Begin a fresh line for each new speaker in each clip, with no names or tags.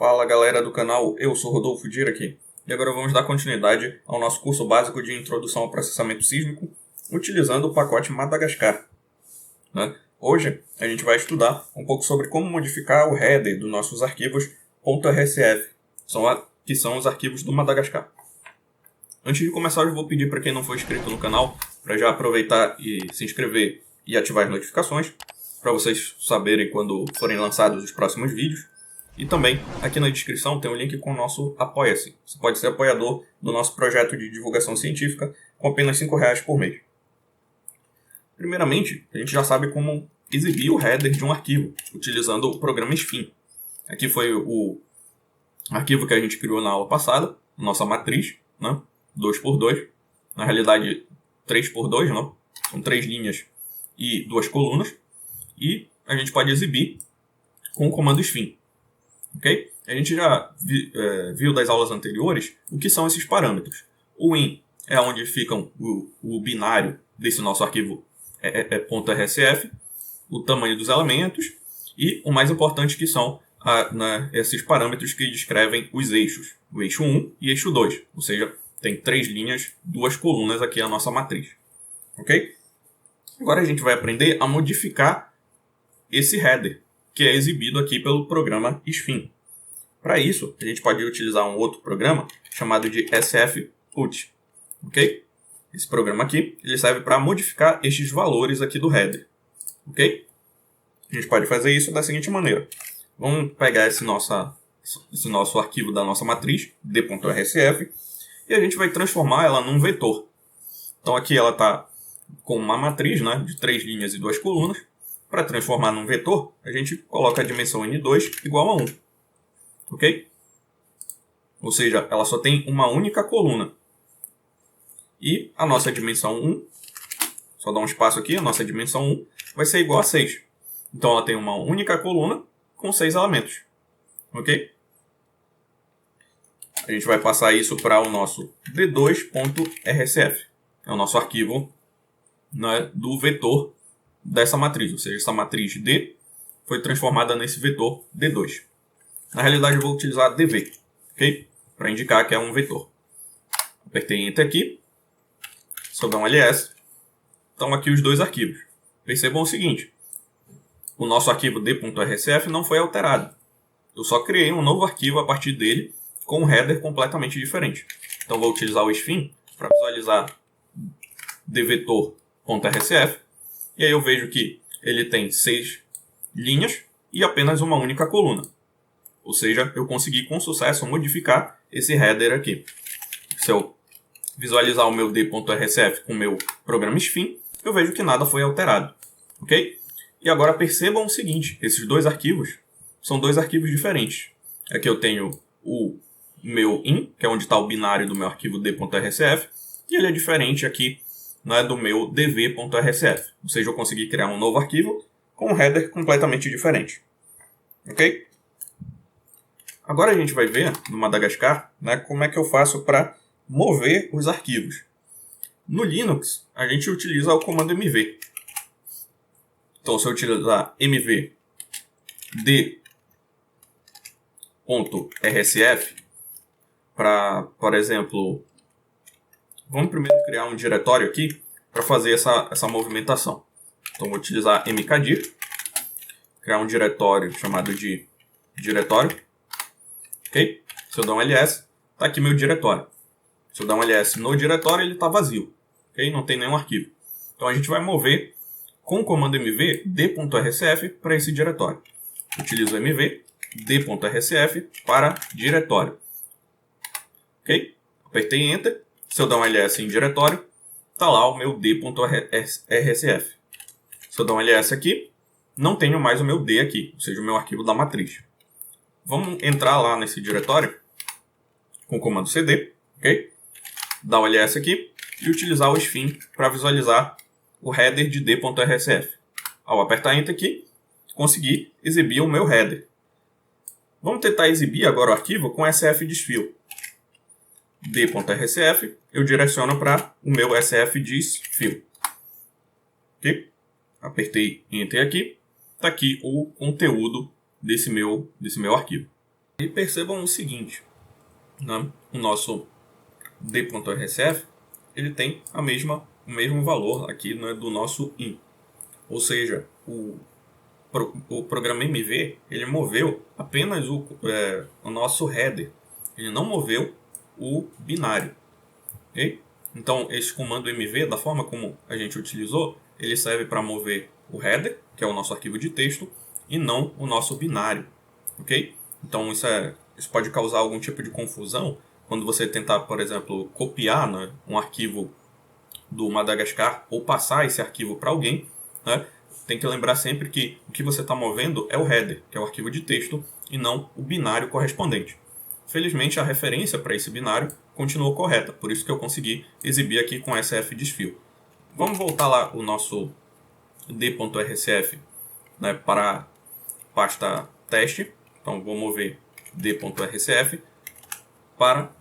Fala galera do canal, eu sou Rodolfo Dira aqui e agora vamos dar continuidade ao nosso curso básico de Introdução ao Processamento Sísmico utilizando o pacote Madagascar. Hoje a gente vai estudar um pouco sobre como modificar o header dos nossos arquivos .rsf, que são os arquivos do Madagascar. Antes de começar, eu vou pedir para quem não for inscrito no canal para já aproveitar e se inscrever e ativar as notificações para vocês saberem quando forem lançados os próximos vídeos. E também, aqui na descrição tem um link com o nosso Apoia-se. Você pode ser apoiador do nosso projeto de divulgação científica com apenas R$5 por mês. Primeiramente, a gente já sabe como exibir o header de um arquivo, utilizando o programa SFIN. Aqui foi o arquivo que a gente criou na aula passada, nossa matriz, 2x2. Na realidade, 3x2, não? São 3 linhas e 2 colunas. E a gente pode exibir com o comando SFIN. Okay? A gente já viu das aulas anteriores o que são esses parâmetros. O in é onde ficam o binário desse nosso arquivo .rsf, o tamanho dos elementos e o mais importante que são esses parâmetros que descrevem os eixos, o eixo 1 e eixo 2, ou seja, tem 3 linhas, 2 colunas aqui a nossa matriz. Okay? Agora a gente vai aprender a modificar esse header, que é exibido aqui pelo programa SFIN. Para isso, a gente pode utilizar um outro programa chamado de sfput. Okay? Esse programa aqui ele serve para modificar estes valores aqui do header. Okay? A gente pode fazer isso da seguinte maneira. Vamos pegar esse nosso arquivo da nossa matriz, d.rsf, e a gente vai transformar ela num vetor. Então aqui ela está com uma matriz de 3 linhas e 2 colunas. Para transformar num vetor, a gente coloca a dimensão n2 igual a 1. Ok? Ou seja, ela só tem uma única coluna. E a nossa dimensão 1, só dá um espaço aqui, a nossa dimensão 1 vai ser igual a 6. Então ela tem uma única coluna com 6 elementos. Ok? A gente vai passar isso para o nosso d2.rsf. É o nosso arquivo do vetor dessa matriz, ou seja, essa matriz D foi transformada nesse vetor D2. Na realidade, eu vou utilizar DV, ok? Para indicar que é um vetor. Apertei Enter aqui, só dá um ls. Estão aqui os dois arquivos. Percebam o seguinte, o nosso arquivo D.rsf não foi alterado. Eu só criei um novo arquivo a partir dele com um header completamente diferente. Então, vou utilizar o SFIN para visualizar dvetor.rsf. E aí eu vejo que ele tem 6 linhas e apenas uma única coluna. Ou seja, eu consegui com sucesso modificar esse header aqui. Se eu visualizar o meu d.rsf com o meu programa SFIN, eu vejo que nada foi alterado. Ok? E agora percebam o seguinte, esses dois arquivos são dois arquivos diferentes. Aqui eu tenho o meu in, que é onde está o binário do meu arquivo d.rsf, e ele é diferente aqui do meu dv.rsf. Ou seja, eu consegui criar um novo arquivo com um header completamente diferente. Ok? Agora a gente vai ver no Madagascar como é que eu faço para mover os arquivos. No Linux, a gente utiliza o comando mv. Então, se eu utilizar mv d.rsf para, por exemplo, vamos primeiro criar um diretório aqui para fazer essa movimentação. Então, vou utilizar mkdir, criar um diretório chamado de diretório. Ok? Se eu der um ls, está aqui meu diretório. Se eu der um ls no diretório, ele está vazio. Ok? Não tem nenhum arquivo. Então, a gente vai mover com o comando mv d.rsf para esse diretório. Utilizo o mv d.rsf para diretório. Ok? Apertei Enter. Se eu dar um ls em diretório, está lá o meu d.rsf. Se eu dar um ls aqui, não tenho mais o meu d aqui, ou seja, o meu arquivo da matriz. Vamos entrar lá nesse diretório com o comando cd, ok? Dar o ls aqui e utilizar o SFIN para visualizar o header de d.rsf. Ao apertar Enter aqui, consegui exibir o meu header. Vamos tentar exibir agora o arquivo com sfdisfill. d.rsf, eu direciono para o meu sfdisfill. Ok? Apertei Enter aqui. Está aqui o conteúdo desse meu arquivo. E percebam o seguinte, né? O nosso D.RSF ele tem o mesmo valor aqui, né, do nosso IN. Ou seja, o programa MV ele moveu apenas o nosso header. Ele não moveu o binário. Okay? Então, esse comando MV, da forma como a gente utilizou, ele serve para mover o header, que é o nosso arquivo de texto, e não o nosso binário. Okay? Então, isso pode causar algum tipo de confusão quando você tentar, por exemplo, copiar, né, um arquivo do Madagascar ou passar esse arquivo para alguém, né? Tem que lembrar sempre que o que você está movendo é o header, que é o arquivo de texto, e não o binário correspondente. Felizmente, a referência para esse binário continuou correta, por isso que eu consegui exibir aqui com SF desfio. Vamos voltar lá o nosso D.RSF, né, para a pasta teste. Então, vou mover D.RSF para ...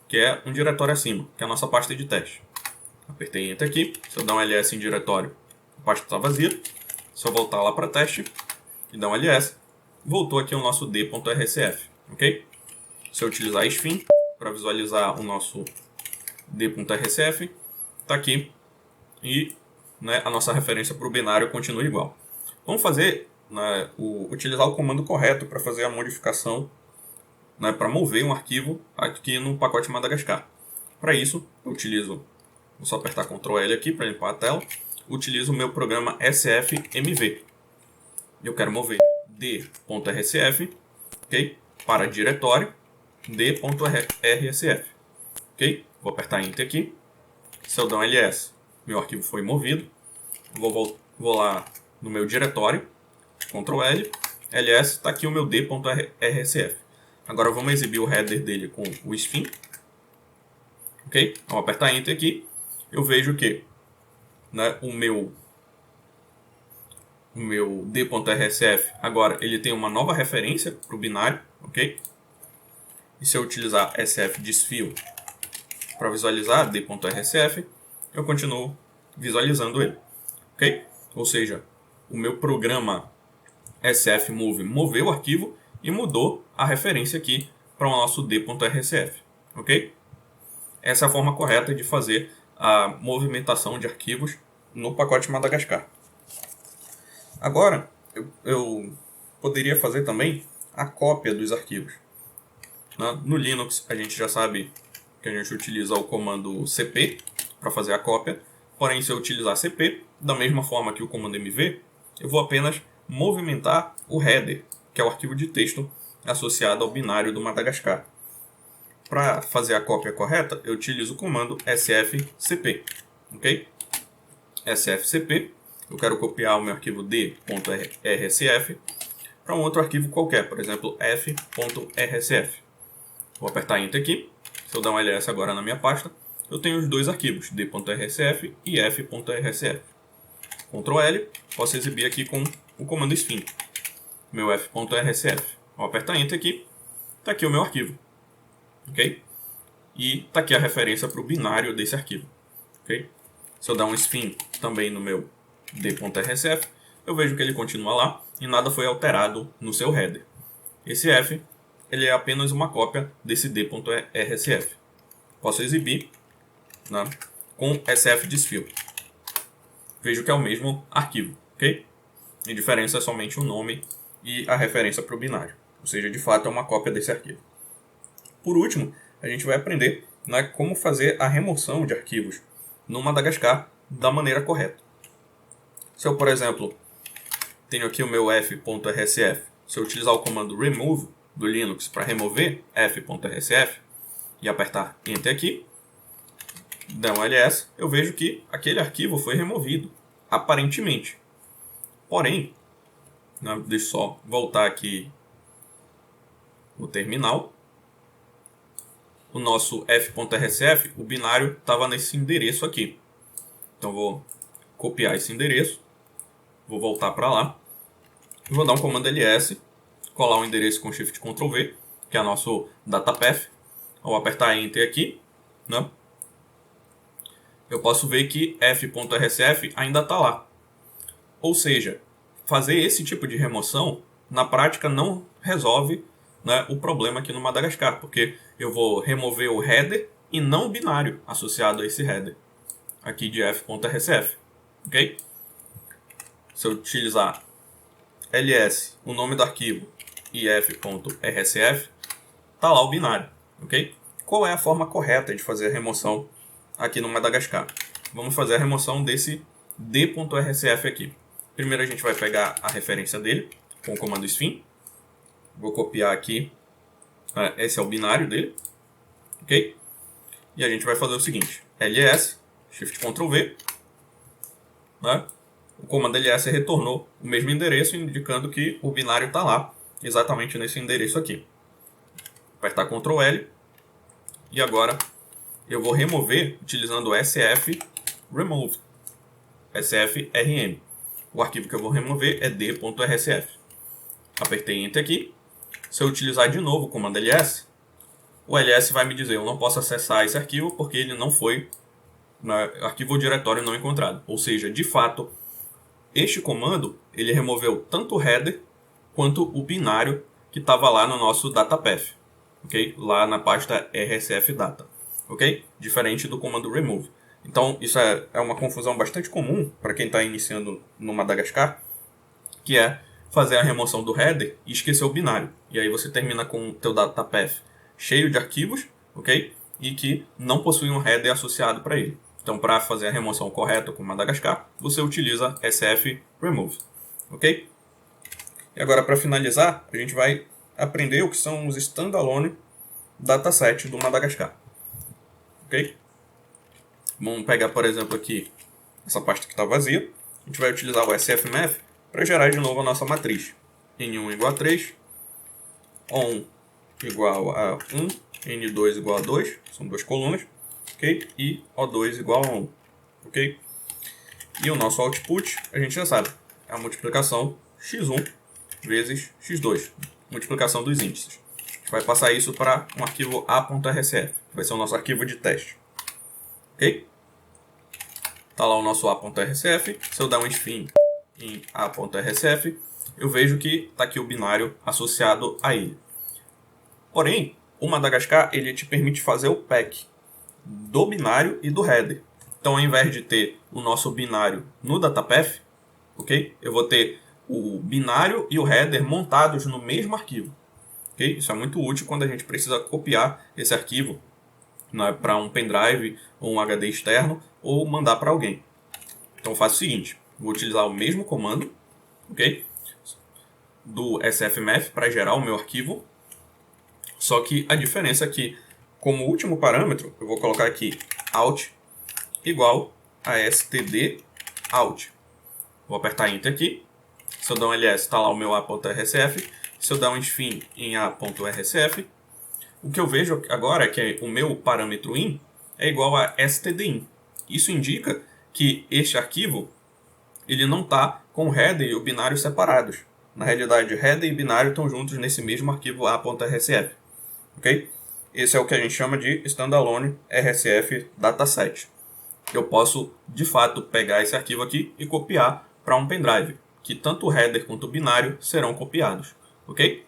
que é um diretório acima, que é a nossa pasta de teste. Apertei Enter aqui. Se eu dar um ls em diretório, a pasta está vazia. Se eu voltar lá para teste e dar um ls, voltou aqui o nosso D.RSF. Ok? Se eu utilizar Sfin para visualizar o nosso D.RSF, está aqui. E, né, a nossa referência para o binário continua igual. Vamos fazer, né, utilizar o comando correto para fazer a modificação, né, para mover um arquivo aqui no pacote Madagascar. Para isso, eu utilizo, vou só apertar Ctrl L aqui para limpar a tela, utilizo o meu programa SFMV. Eu quero mover D.RSF, okay, para diretório D.RSF. Okay? Vou apertar Enter aqui. Se eu dar um ls, meu arquivo foi movido. Vou lá no meu diretório, Ctrl L, ls, está aqui o meu D.RSF. Agora vamos exibir o header dele com o Sfin. Ok? Vou apertar Enter aqui. Eu vejo que, né, o meu D.RSF agora ele tem uma nova referência para o binário. Ok? E se eu utilizar SF desfio para visualizar D.RSF, eu continuo visualizando ele. Ok? Ou seja, o meu programa SF Move moveu o arquivo e mudou a referência aqui para o nosso D.RSF. Ok? Essa é a forma correta de fazer a movimentação de arquivos no pacote Madagascar. Agora, eu poderia fazer também a cópia dos arquivos. No Linux, a gente já sabe que a gente utiliza o comando cp para fazer a cópia. Porém, se eu utilizar cp, da mesma forma que o comando mv, eu vou apenas movimentar o header, que é o arquivo de texto associado ao binário do Madagascar. Para fazer a cópia correta, eu utilizo o comando sfcp. Ok? sfcp, eu quero copiar o meu arquivo d.rsf para um outro arquivo qualquer, por exemplo, f.rsf. Vou apertar Enter aqui. Se eu dar um ls agora na minha pasta, eu tenho os dois arquivos, d.rsf e f.rsf. Ctrl L, posso exibir aqui com o comando Sfin, meu f.rsf. Vou apertar Enter aqui, está aqui o meu arquivo. Ok? E está aqui a referência para o binário desse arquivo. Ok? Se eu dar um Sfin também no meu D.RSF, eu vejo que ele continua lá e nada foi alterado no seu header. Esse F ele é apenas uma cópia desse D.RSF. Posso exibir, né, com SF desfio. Vejo que é o mesmo arquivo. Ok? A diferença é somente o nome e a referência para o binário. Ou seja, de fato é uma cópia desse arquivo. Por último, a gente vai aprender, né, como fazer a remoção de arquivos no Madagascar da maneira correta. Se eu, por exemplo, tenho aqui o meu f.rsf, se eu utilizar o comando remove do Linux para remover f.rsf e apertar Enter aqui, dar um ls, eu vejo que aquele arquivo foi removido, aparentemente. Porém, né, deixa eu só voltar aqui no terminal. O nosso f.rsf, o binário estava nesse endereço aqui. Então vou copiar esse endereço, vou voltar para lá, e vou dar um comando ls, colar o endereço com Shift Ctrl V, que é nosso datapath. Ao apertar Enter aqui, né, eu posso ver que f.rsf ainda está lá. Ou seja, fazer esse tipo de remoção, na prática, não resolve né, o problema aqui no Madagascar, porque eu vou remover o header e não o binário associado a esse header aqui de f.rsf, ok? Se eu utilizar ls, o nome do arquivo, e f.rsf, tá lá o binário, ok? Qual é a forma correta de fazer a remoção aqui no Madagascar? Vamos fazer a remoção desse d.rsf aqui. Primeiro a gente vai pegar a referência dele com o comando sfin. Vou copiar aqui, esse é o binário dele, ok? E a gente vai fazer o seguinte, ls, shift ctrl v, né? O comando ls retornou o mesmo endereço, indicando que o binário está lá, exatamente nesse endereço aqui. Apertar ctrl l, e agora eu vou remover utilizando o sf remove, sfrm. O arquivo que eu vou remover é d.rsf. Apertei enter aqui. Se eu utilizar de novo o comando ls, o ls vai me dizer eu não posso acessar esse arquivo porque ele não foi arquivo ou diretório não encontrado. Ou seja, de fato, este comando ele removeu tanto o header quanto o binário que estava lá no nosso datapath, ok? Lá na pasta rsfdata, ok? Diferente do comando remove. Então, isso é uma confusão bastante comum para quem está iniciando no Madagascar, que é fazer a remoção do header e esquecer o binário. E aí você termina com o teu datapath cheio de arquivos, ok? E que não possui um header associado para ele. Então, para fazer a remoção correta com Madagascar, você utiliza sfremove, ok? E agora, para finalizar, a gente vai aprender o que são os standalone datasets do Madagascar, ok? Vamos pegar, por exemplo, aqui essa pasta que está vazia. A gente vai utilizar o sfmath para gerar de novo a nossa matriz. N1 igual a 3, On igual a 1, N2 igual a 2, são duas colunas, ok? E O2 igual a 1, ok? E o nosso output, a gente já sabe, é a multiplicação x1 vezes x2, multiplicação dos índices. A gente vai passar isso para um arquivo a.rsf, que vai ser o nosso arquivo de teste, ok? Está lá o nosso a.rsf, se eu dar um sfin em a.rsf, eu vejo que está aqui o binário associado a ele. Porém, o Madagascar ele te permite fazer o pack do binário e do header. Então, ao invés de ter o nosso binário no datapath, ok? Eu vou ter o binário e o header montados no mesmo arquivo. Okay? Isso é muito útil quando a gente precisa copiar esse arquivo, né, para um pendrive ou um HD externo ou mandar para alguém. Então, eu faço o seguinte, vou utilizar o mesmo comando, ok? Do sfmath para gerar o meu arquivo, só que a diferença é que, como último parâmetro, eu vou colocar aqui out igual a std out. Vou apertar enter aqui. Se eu der um ls, está lá o meu a.rsf. Se eu der um sfin em a.rsf, o que eu vejo agora é que o meu parâmetro in é igual a stdin. Isso indica que este arquivo ele não está com o header e o binário separados. Na realidade, header e binário estão juntos nesse mesmo arquivo a.rsf. Okay? Esse é o que a gente chama de standalone rsf dataset. Eu posso, de fato, pegar esse arquivo aqui e copiar para um pendrive, que tanto o header quanto o binário serão copiados. Ok?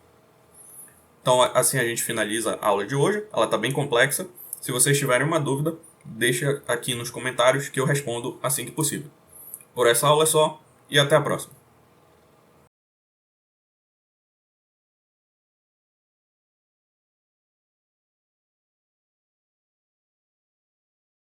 Então, assim a gente finaliza a aula de hoje. Ela está bem complexa. Se vocês tiverem uma dúvida, deixa aqui nos comentários que eu respondo assim que possível. Por essa aula é só e até a próxima.